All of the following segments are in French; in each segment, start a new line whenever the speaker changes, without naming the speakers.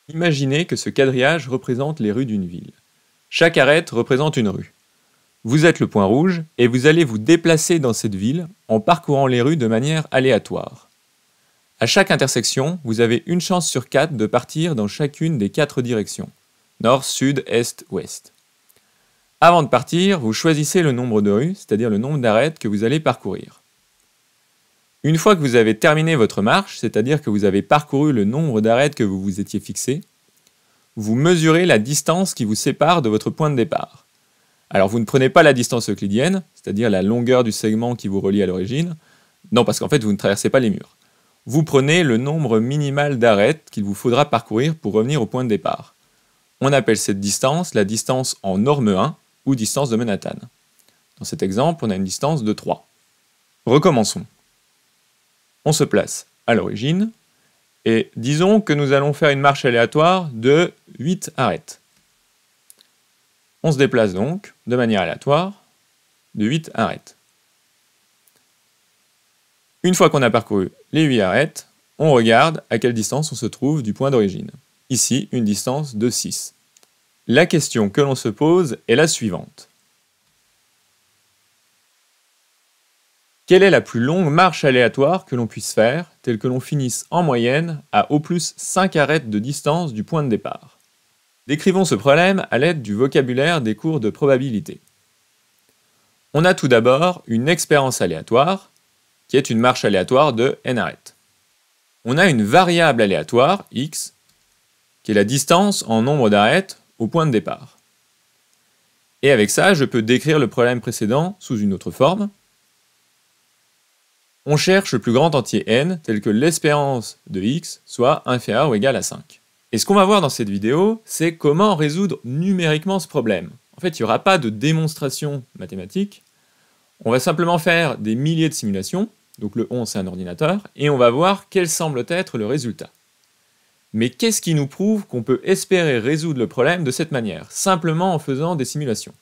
Imaginez que ce quadrillage représente les rues d'une ville. Chaque arête représente une rue. Vous êtes le point rouge et vous allez vous déplacer dans cette ville en parcourant les rues de manière aléatoire. À chaque intersection, vous avez une chance sur 4 de partir dans chacune des 4 directions, nord, sud, est, ouest. Avant de partir, vous choisissez le nombre de rues, c'est-à-dire le nombre d'arêtes que vous allez parcourir. Une fois que vous avez terminé votre marche, c'est-à-dire que vous avez parcouru le nombre d'arêtes que vous vous étiez fixé, vous mesurez la distance qui vous sépare de votre point de départ. Alors vous ne prenez pas la distance euclidienne, c'est-à-dire la longueur du segment qui vous relie à l'origine, non parce qu'en fait vous ne traversez pas les murs. Vous prenez le nombre minimal d'arêtes qu'il vous faudra parcourir pour revenir au point de départ. On appelle cette distance la distance en norme 1 ou distance de Manhattan. Dans cet exemple, on a une distance de 3. Recommençons. On se place à l'origine et disons que nous allons faire une marche aléatoire de 8 arêtes. On se déplace donc de manière aléatoire de 8 arêtes. Une fois qu'on a parcouru les 8 arêtes, on regarde à quelle distance on se trouve du point d'origine. Ici, une distance de 6. La question que l'on se pose est la suivante. Quelle est la plus longue marche aléatoire que l'on puisse faire, telle que l'on finisse en moyenne à au plus 5 arêtes de distance du point de départ? Décrivons ce problème à l'aide du vocabulaire des cours de probabilité. On a tout d'abord une expérience aléatoire, qui est une marche aléatoire de n arêtes. On a une variable aléatoire, x, qui est la distance en nombre d'arêtes au point de départ. Et avec ça, je peux décrire le problème précédent sous une autre forme. On cherche le plus grand entier n, tel que l'espérance de x soit inférieure ou égale à 5. Et ce qu'on va voir dans cette vidéo, c'est comment résoudre numériquement ce problème. En fait, il n'y aura pas de démonstration mathématique. On va simplement faire des milliers de simulations, donc le on c'est un ordinateur, et on va voir quel semble être le résultat. Mais qu'est-ce qui nous prouve qu'on peut espérer résoudre le problème de cette manière, simplement en faisant des simulations?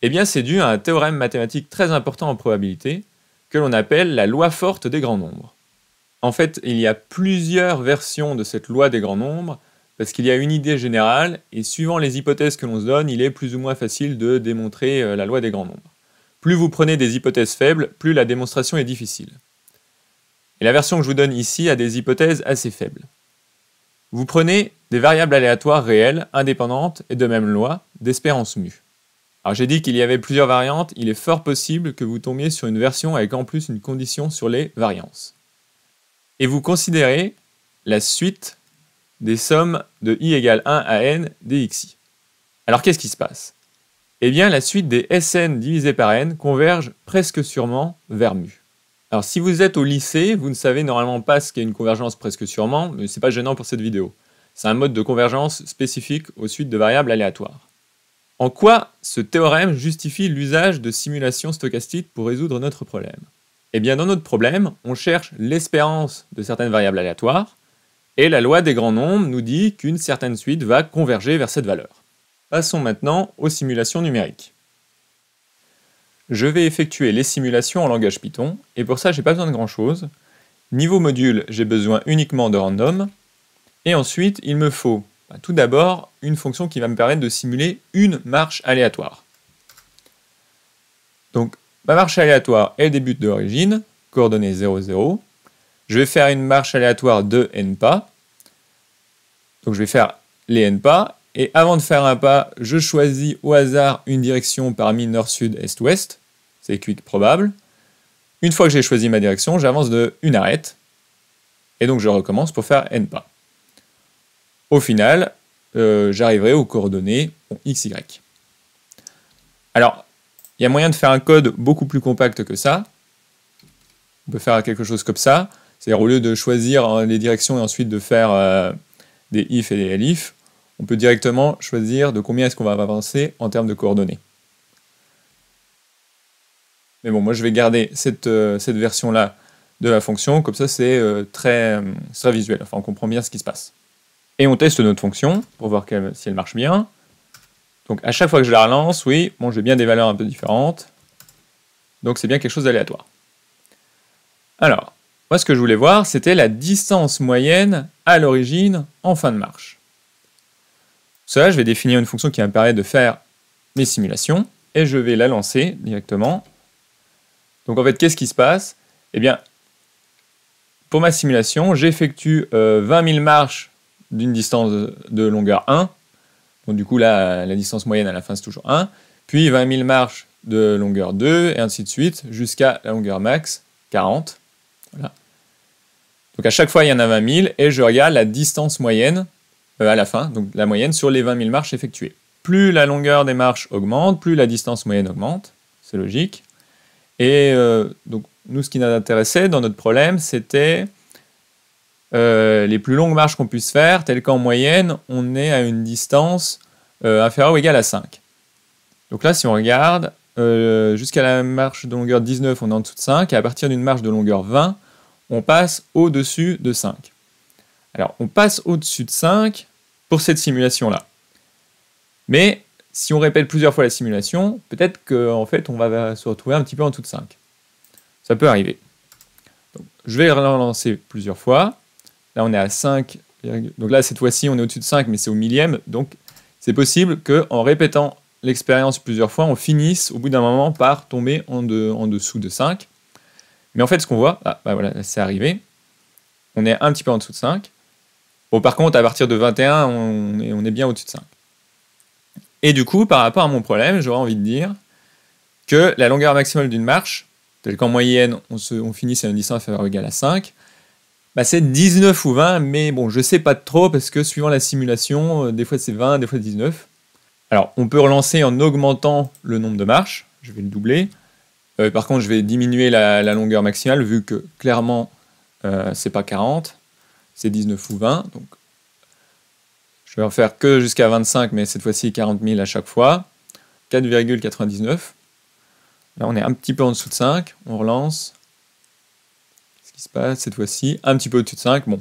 Eh bien, c'est dû à un théorème mathématique très important en probabilité, que l'on appelle la loi forte des grands nombres. En fait, il y a plusieurs versions de cette loi des grands nombres, parce qu'il y a une idée générale, et suivant les hypothèses que l'on se donne, il est plus ou moins facile de démontrer la loi des grands nombres. Plus vous prenez des hypothèses faibles, plus la démonstration est difficile. Et la version que je vous donne ici a des hypothèses assez faibles. Vous prenez des variables aléatoires réelles, indépendantes et de même loi, d'espérance mu. Alors j'ai dit qu'il y avait plusieurs variantes, il est fort possible que vous tombiez sur une version avec en plus une condition sur les variances. Et vous considérez la suite des sommes de i égale 1 à n dxi. Alors qu'est-ce qui se passe? Eh bien la suite des Sn divisé par n converge presque sûrement vers mu. Alors si vous êtes au lycée, vous ne savez normalement pas ce qu'est une convergence presque sûrement, mais c'est pas gênant pour cette vidéo. C'est un mode de convergence spécifique aux suites de variables aléatoires. En quoi ce théorème justifie l'usage de simulations stochastiques pour résoudre notre problème? Eh bien dans notre problème, on cherche l'espérance de certaines variables aléatoires, et la loi des grands nombres nous dit qu'une certaine suite va converger vers cette valeur. Passons maintenant aux simulations numériques. Je vais effectuer les simulations en langage Python, et pour ça j'ai pas besoin de grand chose. Niveau module, j'ai besoin uniquement de random, et ensuite il me faut tout d'abord une fonction qui va me permettre de simuler une marche aléatoire. Donc ma marche aléatoire, elle débute de l'origine, coordonnées 0, 0. Je vais faire une marche aléatoire de n pas. Donc je vais faire les n pas, et avant de faire un pas, je choisis au hasard une direction parmi nord, sud, est, ouest. C'est quick probable. Une fois que j'ai choisi ma direction, j'avance de une arête, et donc je recommence pour faire n pas. Au final, j'arriverai aux coordonnées x, y. Alors, il y a moyen de faire un code beaucoup plus compact que ça. On peut faire quelque chose comme ça. C'est-à-dire, au lieu de choisir les directions et ensuite de faire des if et des elif, on peut directement choisir de combien est-ce qu'on va avancer en termes de coordonnées. Mais bon, moi je vais garder cette version-là de la fonction, comme ça c'est très visuel, enfin on comprend bien ce qui se passe. Et on teste notre fonction pour voir si elle marche bien. Donc à chaque fois que je la relance, oui, bon j'ai bien des valeurs un peu différentes, donc c'est bien quelque chose d'aléatoire. Alors, moi ce que je voulais voir, c'était la distance moyenne à l'origine en fin de marche. Cela, je vais définir une fonction qui va me permettre de faire mes simulations, et je vais la lancer directement. Donc en fait, qu'est-ce qui se passe? Eh bien, pour ma simulation, j'effectue 20 000 marches d'une distance de longueur 1. Donc du coup, là, la distance moyenne à la fin, c'est toujours 1. Puis 20 000 marches de longueur 2, et ainsi de suite, jusqu'à la longueur max, 40. Voilà. Donc à chaque fois, il y en a 20 000, et je regarde la distance moyenne à la fin, donc la moyenne sur les 20 000 marches effectuées. Plus la longueur des marches augmente, plus la distance moyenne augmente, c'est logique. Et donc nous, ce qui nous intéressait dans notre problème, c'était les plus longues marches qu'on puisse faire, telles qu'en moyenne, on est à une distance inférieure ou égale à 5. Donc là, si on regarde, jusqu'à la marche de longueur 19, on est en dessous de 5, et à partir d'une marche de longueur 20, on passe au-dessus de 5. Alors, on passe au-dessus de 5 pour cette simulation-là. Mais si on répète plusieurs fois la simulation, peut-être qu'en fait, on va se retrouver un petit peu en dessous de 5. Ça peut arriver. Donc, je vais relancer plusieurs fois. Là, on est à 5. Donc là, cette fois-ci, on est au-dessus de 5, mais c'est au millième. Donc, c'est possible qu'en répétant l'expérience plusieurs fois, on finisse, au bout d'un moment, par tomber en dessous de 5. Mais en fait, ce qu'on voit, voilà, c'est arrivé. On est un petit peu en dessous de 5. Bon, par contre, à partir de 21, on est bien au-dessus de 5. Et du coup, par rapport à mon problème, j'aurais envie de dire que la longueur maximale d'une marche, telle qu'en moyenne, on finit à une distance inférieure ou égale à 5, c'est 19 ou 20, mais bon, je sais pas trop, parce que suivant la simulation, des fois c'est 20, des fois 19. Alors, on peut relancer en augmentant le nombre de marches, je vais le doubler. Par contre, je vais diminuer la longueur maximale, vu que clairement, c'est pas 40, c'est 19 ou 20, donc je vais en faire que jusqu'à 25, mais cette fois-ci 40 000 à chaque fois. 4,99. Là, on est un petit peu en dessous de 5. On relance. Qu'est-ce qui se passe cette fois-ci? Un petit peu au-dessus de 5. Bon.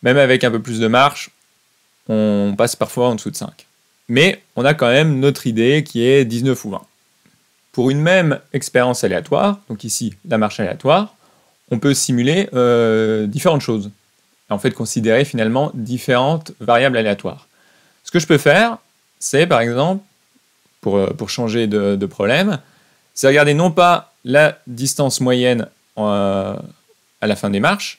Même avec un peu plus de marche, on passe parfois en dessous de 5. Mais on a quand même notre idée qui est 19 ou 20. Pour une même expérience aléatoire, donc ici la marche aléatoire, on peut simuler différentes choses. En fait, considérer finalement différentes variables aléatoires. Ce que je peux faire, c'est par exemple, pour changer de problème, c'est regarder non pas la distance moyenne à la fin des marches,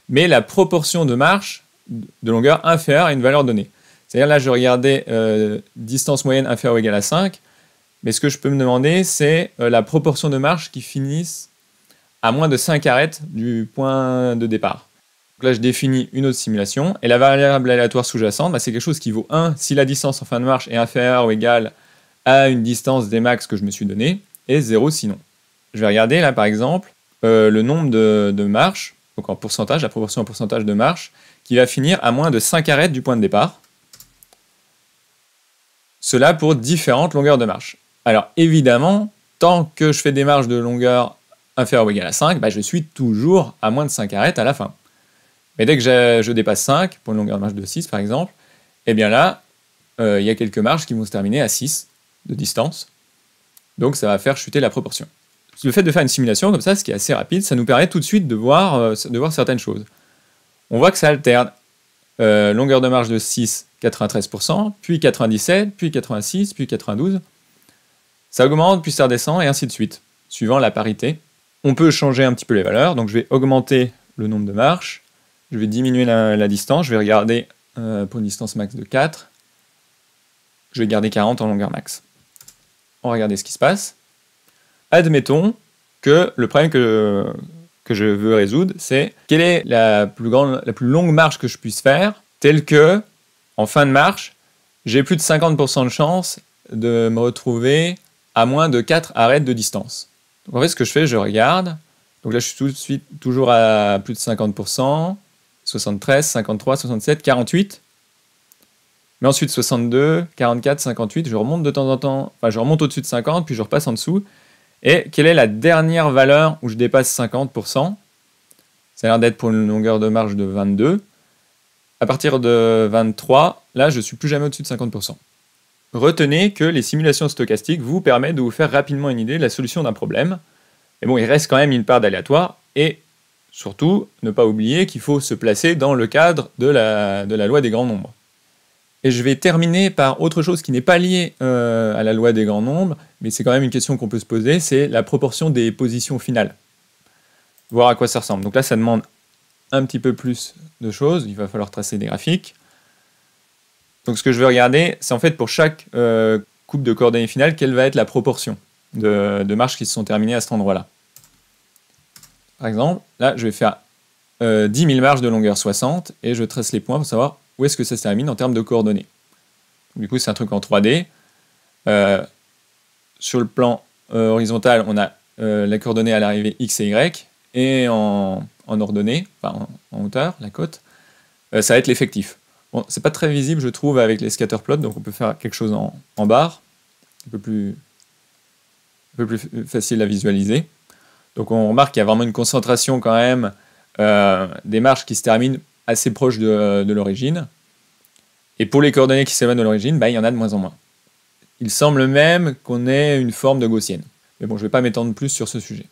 mais la proportion de marches de longueur inférieure à une valeur donnée. C'est-à-dire là, je regardais distance moyenne inférieure ou égale à 5, mais ce que je peux me demander, c'est la proportion de marches qui finissent à moins de 5 arêtes du point de départ. Donc là, je définis une autre simulation, et la variable aléatoire sous-jacente, c'est quelque chose qui vaut 1 si la distance en fin de marche est inférieure ou égale à une distance des max que je me suis donné, et 0 sinon. Je vais regarder là, par exemple, le nombre de marches, donc en pourcentage, la proportion en pourcentage de marches, qui va finir à moins de 5 arêtes du point de départ. Cela pour différentes longueurs de marche. Alors évidemment, tant que je fais des marches de longueur inférieure ou égale à 5, je suis toujours à moins de 5 arêtes à la fin. Mais dès que je dépasse 5, pour une longueur de marche de 6 par exemple, eh bien là, il y a quelques marches qui vont se terminer à 6 de distance. Donc ça va faire chuter la proportion. Le fait de faire une simulation comme ça, ce qui est assez rapide, ça nous permet tout de suite de voir certaines choses. On voit que ça alterne. Longueur de marche de 6, 93%, puis 97%, puis 86%, puis 92%. Ça augmente, puis ça redescend, et ainsi de suite, suivant la parité. On peut changer un petit peu les valeurs, donc je vais augmenter le nombre de marches, je vais diminuer la distance, je vais regarder pour une distance max de 4, je vais garder 40 en longueur max. On va regarder ce qui se passe. Admettons que le problème que je veux résoudre, c'est quelle est la plus longue marche que je puisse faire, telle que, en fin de marche, j'ai plus de 50% de chance de me retrouver à moins de 4 arêtes de distance. Donc en fait, ce que je fais, je regarde. Donc là, je suis tout de suite toujours à plus de 50%, 73, 53, 67, 48. Mais ensuite 62, 44, 58, je remonte de temps en temps, je remonte au-dessus de 50, puis je repasse en dessous. Et quelle est la dernière valeur où je dépasse 50%? Ça a l'air d'être pour une longueur de marche de 22. À partir de 23, là, je ne suis plus jamais au-dessus de 50%. Retenez que les simulations stochastiques vous permettent de vous faire rapidement une idée de la solution d'un problème. Mais bon, il reste quand même une part d'aléatoire, et surtout, ne pas oublier qu'il faut se placer dans le cadre de la loi des grands nombres. Et je vais terminer par autre chose qui n'est pas liée à la loi des grands nombres, mais c'est quand même une question qu'on peut se poser, c'est la proportion des positions finales. Voir à quoi ça ressemble. Donc là, ça demande un petit peu plus de choses, il va falloir tracer des graphiques. Donc ce que je veux regarder, c'est en fait pour chaque coupe de coordonnées finales, quelle va être la proportion de marches qui se sont terminées à cet endroit-là. Par exemple, là, je vais faire 10 000 marches de longueur 60, et je trace les points pour savoir où est-ce que ça se termine en termes de coordonnées. Du coup, c'est un truc en 3D. Sur le plan horizontal, on a la coordonnée à l'arrivée x et y, et en ordonnée, enfin en hauteur, la côte, ça va être l'effectif. Bon, c'est pas très visible, je trouve, avec les scatterplots, donc on peut faire quelque chose en barre, un peu plus facile à visualiser. Donc on remarque qu'il y a vraiment une concentration quand même des marches qui se terminent assez proches de l'origine. Et pour les coordonnées qui s'éloignent de l'origine, il y en a de moins en moins. Il semble même qu'on ait une forme de gaussienne. Mais bon, je ne vais pas m'étendre plus sur ce sujet.